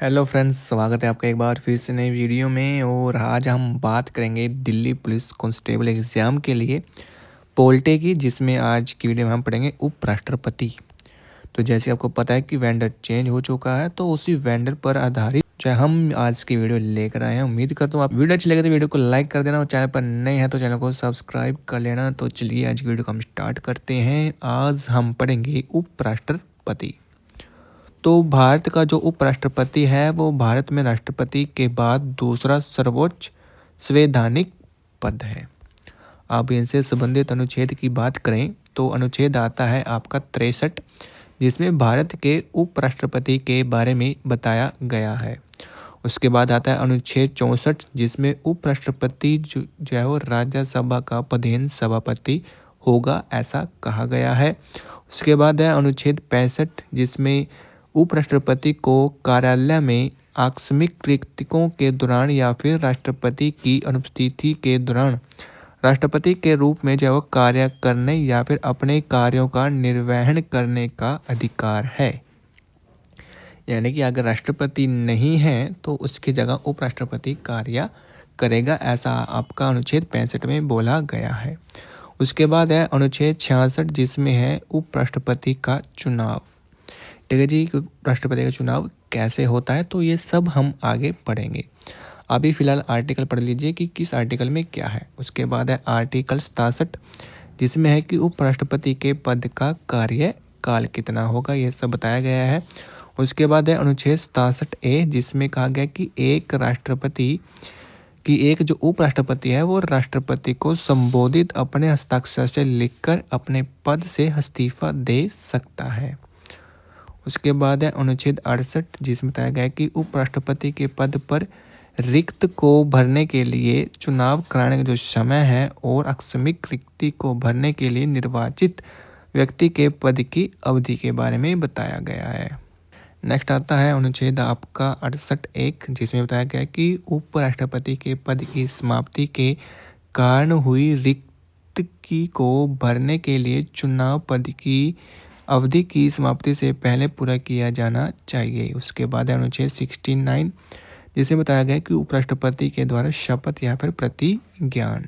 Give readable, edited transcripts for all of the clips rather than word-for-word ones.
Hello friends, स्वागत है आपका एक बार फिर से नई वीडियो में। और आज हम बात करेंगे दिल्ली पुलिस कांस्टेबल एग्ज़ाम के लिए पोल्टे की, जिसमें आज की वीडियो में हम पढ़ेंगे उपराष्ट्रपति। तो जैसे आपको पता है कि वेंडर चेंज हो चुका है, तो उसी वेंडर पर आधारित जो है हम आज की वीडियो लेकर आए हैं। उम्मीद करता हूँ आप वीडियो अच्छी लगे तो वीडियो को लाइक कर देना, और चैनल पर नए हैं तो चैनल को सब्सक्राइब कर लेना। तो चलिए आज की वीडियो को हम स्टार्ट करते हैं। आज हम पढ़ेंगे उपराष्ट्रपति। तो भारत का जो उपराष्ट्रपति है वो भारत में राष्ट्रपति के बाद दूसरा सर्वोच्च संवैधानिक पद है। अब इनसे संबंधित अनुच्छेद की बात करें तो अनुच्छेद आता है आपका 63, जिसमें भारत के उपराष्ट्रपति के बारे में बताया गया है। उसके बाद आता है अनुच्छेद 64, जिसमें उपराष्ट्रपति जो है वो राज्यसभा का पदेन सभापति होगा, ऐसा कहा गया है। उसके बाद है अनुच्छेद 65, जिसमें उपराष्ट्रपति को कार्यालय में आकस्मिक रिक्तियों के दौरान या फिर राष्ट्रपति की अनुपस्थिति के दौरान राष्ट्रपति के रूप में जो कार्य करने या फिर अपने कार्यों का निर्वहन करने का अधिकार है। यानी कि अगर राष्ट्रपति नहीं है तो उसकी जगह उपराष्ट्रपति कार्य करेगा, ऐसा आपका अनुच्छेद 65 में बोला गया है। उसके बाद है अनुच्छेद 66, जिसमें है उपराष्ट्रपति का चुनाव। ठीक है जी, राष्ट्रपति का चुनाव कैसे होता है तो ये सब हम आगे पढ़ेंगे। अभी फिलहाल आर्टिकल पढ़ लीजिए कि किस आर्टिकल में क्या है। उसके बाद है आर्टिकल 67, जिसमें है कि उपराष्ट्रपति के पद का कार्यकाल कितना होगा, ये सब बताया गया है। उसके बाद है अनुच्छेद 67A, जिसमें कहा गया कि एक जो उपराष्ट्रपति है वो राष्ट्रपति को संबोधित अपने हस्ताक्षर से लिखकर अपने पद से इस्तीफा दे सकता है। उसके बाद है अनुच्छेद 68, जिसमें बताया गया कि उपराष्ट्रपति के पद पर रिक्त को भरने के लिए चुनाव कराने का जो समय है और आकस्मिक रिक्ति को भरने के लिए निर्वाचित व्यक्ति के पद की अवधि के बारे में बताया गया है। नेक्स्ट आता है अनुच्छेद आपका 68(1), जिसमें बताया गया कि उपराष्ट्रपति के पद की समाप्ति के कारण हुई रिक्ति को भरने के लिए चुनाव पद की अवधि की समाप्ति से पहले पूरा किया जाना चाहिए। उसके बाद अनुच्छेद 69, जिसे बताया गया कि उपराष्ट्रपति के द्वारा शपथ या फिर प्रतिज्ञान।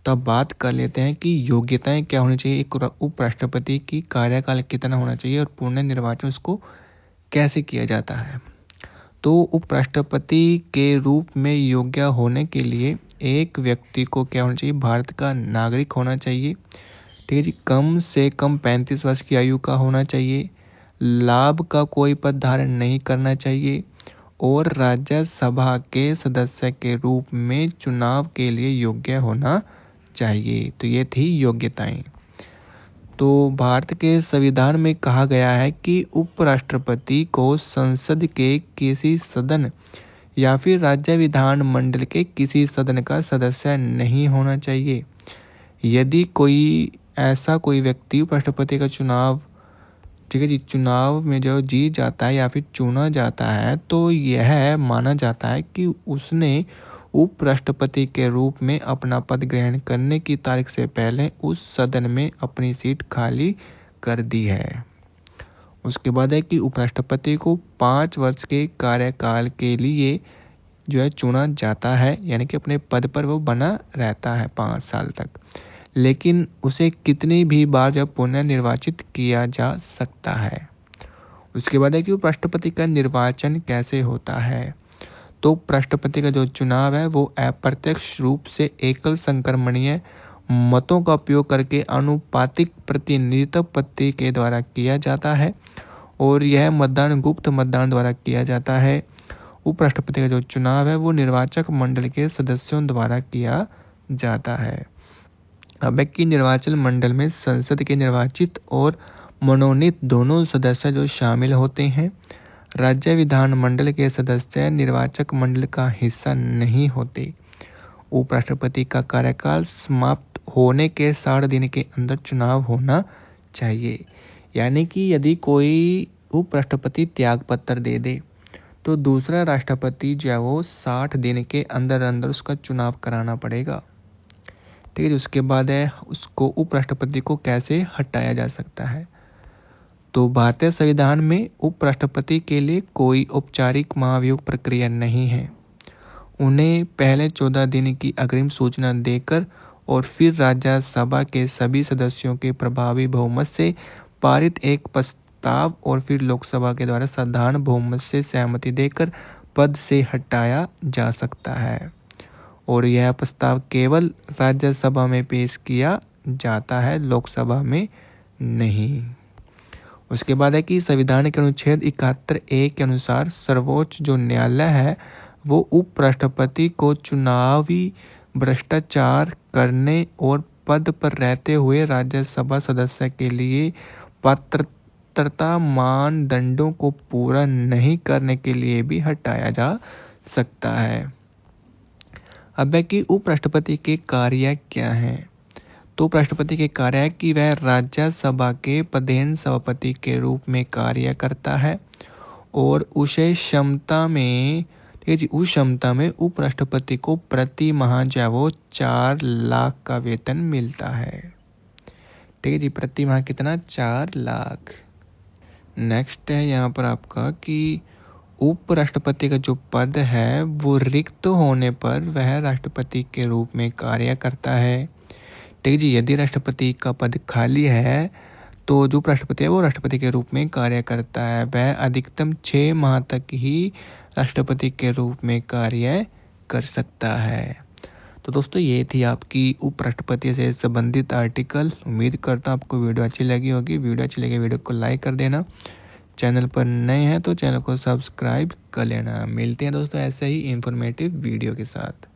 तो अब बात कर लेते हैं कि योग्यताएं क्या होनी चाहिए, एक उपराष्ट्रपति की कार्यकाल कितना होना चाहिए और पूर्ण निर्वाचन उसको कैसे किया जाता है। तो उपराष्ट्रपति के रूप में योग्य होने के लिए एक व्यक्ति को क्या होना चाहिए, भारत का नागरिक होना चाहिए। ठीक है जी, कम से कम 35 वर्ष की आयु का होना चाहिए, लाभ का कोई पद धारण नहीं करना चाहिए और राज्यसभा के सदस्य के रूप में चुनाव के लिए योग्य होना चाहिए। तो ये थी योग्यताएं। तो भारत के संविधान में कहा गया है कि उपराष्ट्रपति को संसद के किसी सदन या फिर राज्य विधान मंडल के किसी सदन का सदस्य नहीं होना चाहिए। यदि कोई व्यक्ति उपराष्ट्रपति का चुनाव, ठीक है जी, चुनाव में जो जीत जाता है या फिर चुना जाता है, तो यह माना जाता है कि उसने उपराष्ट्रपति के रूप में अपना पद ग्रहण करने की तारीख से पहले उस सदन में अपनी सीट खाली कर दी है। उसके बाद है कि उपराष्ट्रपति को 5 वर्ष के कार्यकाल के लिए जो है चुना जाता है, यानी कि अपने पद पर वो बना रहता है 5 साल तक, लेकिन उसे कितनी भी बार जब पुनः निर्वाचित किया जा सकता है। उसके बाद है कि उपराष्ट्रपति का निर्वाचन कैसे होता है। तो राष्ट्रपति का जो चुनाव है वो अप्रत्यक्ष रूप से एकल संक्रमणीय मतों का उपयोग करके आनुपातिक प्रतिनिधित्व पद्धति के द्वारा किया जाता है और यह मतदान गुप्त मतदान द्वारा किया जाता है। उपराष्ट्रपति का जो चुनाव है वो निर्वाचक मंडल के सदस्यों द्वारा किया जाता है। अब है कि निर्वाचन मंडल में संसद के निर्वाचित और मनोनीत दोनों सदस्य जो शामिल होते हैं। राज्य विधान मंडल के सदस्य निर्वाचक मंडल का हिस्सा नहीं होते। उपराष्ट्रपति का कार्यकाल समाप्त होने के 60 दिन के अंदर चुनाव होना चाहिए। यानी कि यदि कोई उपराष्ट्रपति त्यागपत्र दे दे तो दूसरा राष्ट्रपति जो है वो 60 दिन के अंदर अंदर उसका चुनाव कराना पड़ेगा। ठीक है, उसके बाद है उसको उपराष्ट्रपति को कैसे हटाया जा सकता है। तो भारतीय संविधान में उपराष्ट्रपति के लिए कोई औपचारिक महाभियोग प्रक्रिया नहीं है। उन्हें पहले 14 दिन की अग्रिम सूचना देकर और फिर राज्यसभा के सभी सदस्यों के प्रभावी बहुमत से पारित एक प्रस्ताव और फिर लोकसभा के द्वारा साधारण बहुमत से सहमति देकर पद से हटाया जा सकता है और यह प्रस्ताव केवल राज्यसभा में पेश किया जाता है, लोकसभा में नहीं। उसके बाद है कि संविधान के अनुच्छेद 71A के अनुसार सर्वोच्च जो न्यायालय है वो उपराष्ट्रपति को चुनावी भ्रष्टाचार करने और पद पर रहते हुए राज्यसभा सदस्य के लिए पात्रता मानदंडों को पूरा नहीं करने के लिए भी हटाया जा सकता है। अब है कि उपराष्ट्रपति के कार्य क्या हैं। तो उपराष्ट्रपति के कार्य है कि वह राज्यसभा के प्रधान सभापति के रूप में कार्य करता है और उस क्षमता में उपराष्ट्रपति को प्रति माह जो है वो 4 लाख का वेतन मिलता है। ठीक है जी, प्रति माह कितना? 4 लाख। नेक्स्ट है यहाँ पर आपका कि उपराष्ट्रपति का जो पद है वो रिक्त होने पर वह राष्ट्रपति के रूप में कार्य करता है। ठीक है जी, यदि राष्ट्रपति का पद खाली है तो जो राष्ट्रपति है वो राष्ट्रपति के रूप में कार्य करता है। वह अधिकतम 6 माह तक ही राष्ट्रपति के रूप में कार्य कर सकता है। तो दोस्तों ये थी आपकी उपराष्ट्रपति से संबंधित आर्टिकल। उम्मीद करता हूँ आपको वीडियो अच्छी लगी होगी। वीडियो अच्छी लगी वीडियो को लाइक कर देना। चैनल पर नए हैं तो चैनल को सब्सक्राइब कर लेना। मिलते हैं दोस्तों ऐसे ही इंफॉर्मेटिव वीडियो के साथ।